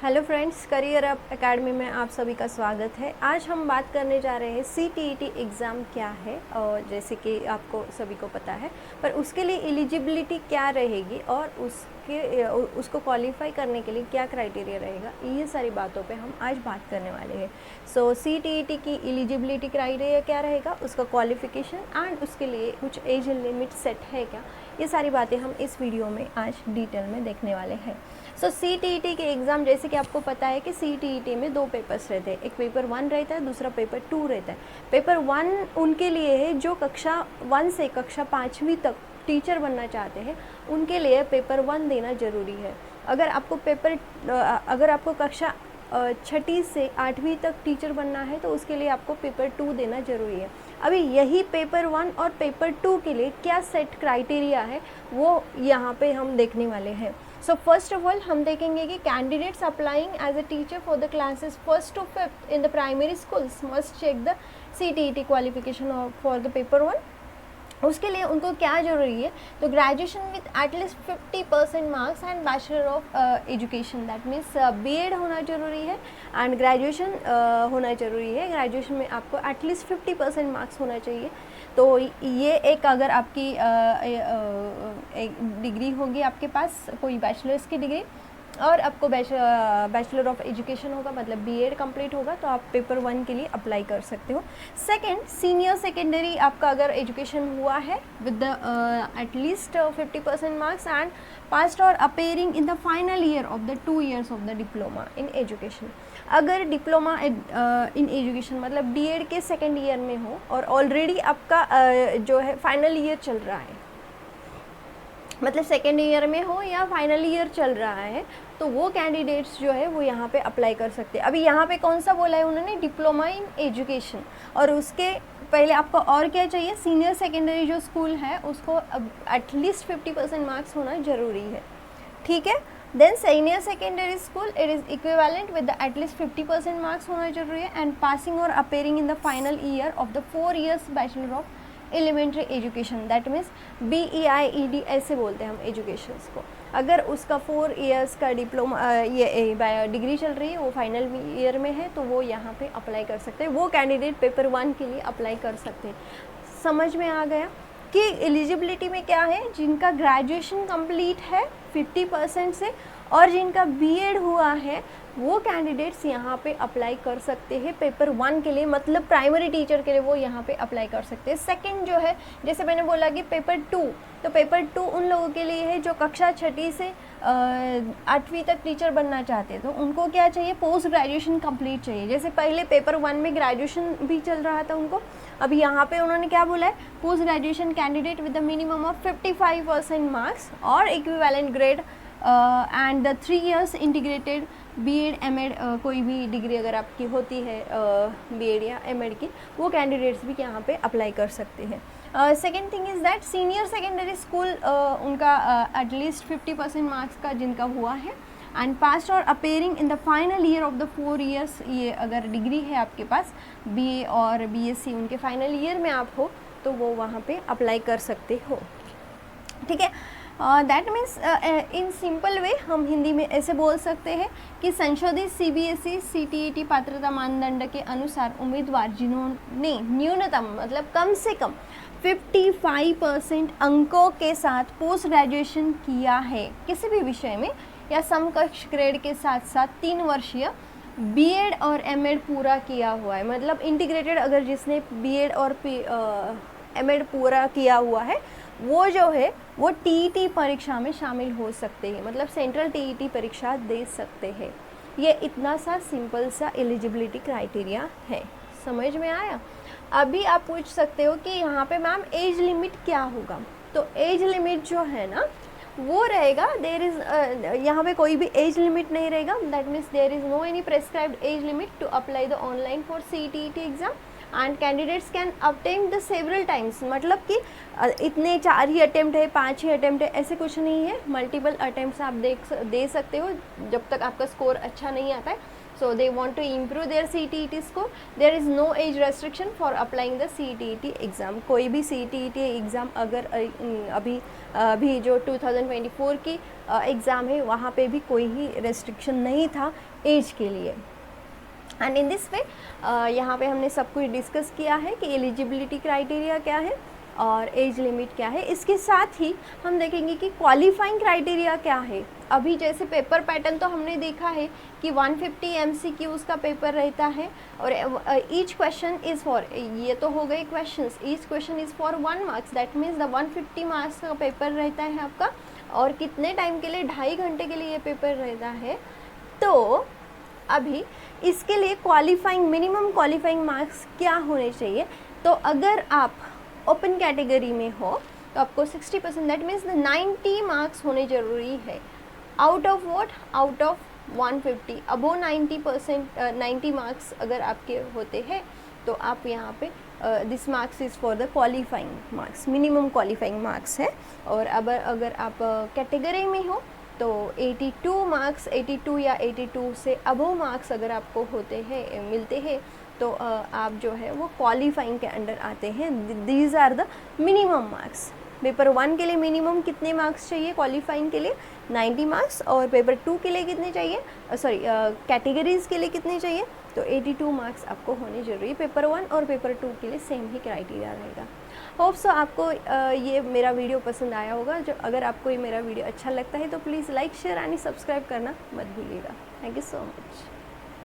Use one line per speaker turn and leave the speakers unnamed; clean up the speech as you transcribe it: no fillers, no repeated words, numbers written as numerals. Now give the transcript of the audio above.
Hello friends, career up academy में आप सभी का स्वागत है। आज हम बात करने जा रहे हैं CTET एग्ज़ाम क्या है, और जैसे कि आपको सभी को पता है, पर उसके लिए एलिजिबिलिटी क्या रहेगी और उसको क्वालिफाई करने के लिए क्या क्राइटेरिया रहेगा, ये सारी बातों पे हम आज बात करने वाले हैं। सो CTET की एलिजिबिलिटी क्राइटेरिया क्या रहेगा, उसका क्वालिफिकेशन एंड उसके लिए कुछ एज लिमिट सेट है क्या, ये सारी बातें हम इस वीडियो में आज डिटेल में देखने वाले हैं। सो CTET के एग्ज़ाम, जैसे कि आपको पता है कि CTET में दो पेपर्स रहते हैं, एक पेपर 1 रहता है, दूसरा पेपर 2 रहता है। पेपर 1 उनके लिए है जो कक्षा 1 से कक्षा 5वीं तक टीचर बनना चाहते हैं, उनके लिए पेपर 1 देना ज़रूरी है। अगर आपको कक्षा 6ठी से 8वीं तक टीचर बनना है तो उसके लिए आपको पेपर 2 देना ज़रूरी है। अभी यही पेपर 1 और पेपर 2 के लिए क्या सेट क्राइटेरिया है वो यहाँ पे हम देखने वाले हैं। सो फर्स्ट ऑफ ऑल हम देखेंगे कि candidates applying as a teacher for the classes 1st to 5th in the primary schools must check the CTET qualification for the paper 1। उसके लिए उनको क्या ज़रूरी है, तो graduation with at least 50% marks and bachelor of education, that means B.Ed होना ज़रूरी है एंड ग्रेजुएशन होना ज़रूरी है। ग्रेजुएशन में आपको एटलीस्ट 50% मार्क्स होना चाहिए। तो ये एक, अगर आपकी एक डिग्री होगी आपके पास, कोई बैचलर्स की डिग्री, और आपको बैचलर ऑफ एजुकेशन होगा, मतलब B.Ed कंप्लीट होगा, तो आप पेपर 1 के लिए अप्लाई कर सकते हो। सेकंड, सीनियर सेकेंडरी आपका अगर एजुकेशन हुआ है with the at least 50% marks and passed और appearing in the final year of the 2 years of the diploma in education. अगर डिप्लोमा इन एजुकेशन मतलब B.Ed के सेकेंड ईयर में हो और ऑलरेडी आपका जो है फाइनल ईयर चल रहा है, मतलब सेकेंड ईयर में हो या फाइनल ईयर चल रहा है, तो वो कैंडिडेट्स जो है वो यहाँ पे अप्लाई कर सकते हैं। अभी यहाँ पे कौन सा बोला है उन्होंने, डिप्लोमा इन एजुकेशन, और उसके पहले आपको और क्या चाहिए, सीनियर सेकेंडरी जो स्कूल है उसको एटलीस्ट 50% मार्क्स होना ज़रूरी है, ठीक है। Then senior secondary school it is equivalent with the at least 50% marks होना जरूरी है एंड पासिंग और appearing in the final year of the 4 years bachelor of elementary education, that means BEIED ऐसे बोलते हैं हम एजुकेशंस को। अगर उसका 4 years का डिप्लोमा ये डिग्री चल रही है, वो फाइनल ईयर में है, तो वो यहाँ पे अप्लाई कर सकते हैं। वो कैंडिडेट पेपर 1 के लिए अप्लाई कर सकते हैं। समझ में आ गया कि एलिजिबिलिटी में क्या है, जिनका ग्रेजुएशन कंप्लीट है 50% से और जिनका B.Ed हुआ है, वो कैंडिडेट्स यहाँ पे अप्लाई कर सकते हैं पेपर 1 के लिए, मतलब प्राइमरी टीचर के लिए वो यहाँ पे अप्लाई कर सकते हैं। सेकंड जो है, जैसे मैंने बोला कि पेपर 2, तो पेपर 2 उन लोगों के लिए है जो कक्षा 6ठी से 8वीं तक टीचर बनना चाहते हैं, तो उनको क्या चाहिए, पोस्ट ग्रेजुएशन कंप्लीट चाहिए। जैसे पहले पेपर 1 में ग्रेजुएशन भी चल रहा था उनको, अभी यहाँ पे उन्होंने क्या बोला है, post graduation candidate with the minimum of 55% marks और equivalent grade and the 3 years integrated B.Ed M.Ed कोई भी डिग्री अगर आपकी होती है B.Ed या M.Ed की, वो कैंडिडेट्स भी यहाँ पे अप्लाई कर सकते हैं। Second thing is that senior secondary school उनका एटलीस्ट 50% मार्क्स का जिनका हुआ है एंड पास्ट और appearing in the final year of the 4 years, ये अगर डिग्री है आपके पास BA और BSc उनके फाइनल ईयर में आप हो, तो वो वहाँ पे अप्लाई कर सकते हो, ठीक है। That means in simple way हम हिंदी में ऐसे बोल सकते हैं कि संशोधित CBSE CTET पात्रता मानदंड के अनुसार उम्मीदवार जिन्होंने न्यूनतम मतलब कम से कम 55% अंकों के साथ पोस्ट ग्रेजुएशन किया है किसी भी विषय में, या समकक्ष ग्रेड के साथ साथ 3 वर्षीय B.Ed और M.Ed पूरा किया हुआ है, मतलब इंटीग्रेटेड अगर जिसने B.Ed और M.Ed पूरा किया हुआ है, वो जो है वो TET परीक्षा में शामिल हो सकते हैं, मतलब सेंट्रल TET परीक्षा दे सकते हैं। ये इतना सा सिंपल सा एलिजिबिलिटी क्राइटेरिया है, समझ में आया। अभी आप पूछ सकते हो कि यहाँ पे मैम एज लिमिट क्या होगा, तो एज लिमिट जो है ना वो रहेगा, देयर इज़ यहाँ पे कोई भी एज लिमिट नहीं रहेगा, that means there is no any prescribed age limit to apply the online for CTET exam and candidates can attempt the several times, मतलब कि इतने 4 ही अटेम्प्ट है, 5 ही अटेम्प्ट है, ऐसे कुछ नहीं है, मल्टीपल अटेम्प्ट्स आप दे सकते हो जब तक आपका स्कोर अच्छा नहीं आता है। so they want to improve their CTET score. There is no age restriction for applying the CTET exam. कोई भी CTET एग्ज़ाम अगर अभी जो 2024 की एग्ज़ाम है वहाँ पे भी कोई ही रेस्ट्रिक्शन नहीं था एज के लिए. एंड इन दिस वे यहाँ पे हमने सब कुछ डिस्कस किया है कि एलिजिबिलिटी क्राइटेरिया क्या है और एज लिमिट क्या है. इसके साथ ही हम देखेंगे कि क्वालिफाइंग क्राइटेरिया क्या है. अभी जैसे पेपर पैटर्न तो हमने देखा है कि 150 MCQs का पेपर रहता है और ईच क्वेश्चन इज़ फॉर, ये तो हो गए questions, each question is for 1 marks. That means the 150 marks का पेपर रहता है आपका और कितने टाइम के लिए, 2.5 घंटे के लिए ये पेपर रहता है. तो अभी इसके लिए क्वालिफाइंग, मिनिमम क्वालिफाइंग मार्क्स क्या होने चाहिए. तो अगर आप ओपन कैटेगरी में हो तो आपको 60%, दैट मीन्स 90 मार्क्स होने ज़रूरी है. Out of what, out of 150, above 90%, 90 marks अगर आपके होते हैं तो आप यहाँ पे this marks is for the qualifying marks, minimum qualifying marks है. और अब अगर आप कैटेगरी में हो तो 82 मार्क्स, 82 या 82 से अबो मार्क्स अगर आपको होते हैं, मिलते हैं तो आप जो है वो क्वालिफाइंग के अंडर आते हैं. These are the minimum marks. Paper 1 के लिए मिनिमम कितने मार्क्स चाहिए क्वालिफाइंग के लिए, 90 मार्क्स. और पेपर 2 के लिए कितने चाहिए, सॉरी कैटेगरीज़ के लिए कितने चाहिए, तो 82 मार्क्स आपको होने जरूरी. पेपर 1 और पेपर 2 के लिए सेम ही क्राइटेरिया रहेगा. होप सो आपको ये मेरा वीडियो पसंद आया होगा. जो अगर आपको ये मेरा वीडियो अच्छा लगता है तो please like, share and subscribe करना मत भूलिएगा. Thank you so much.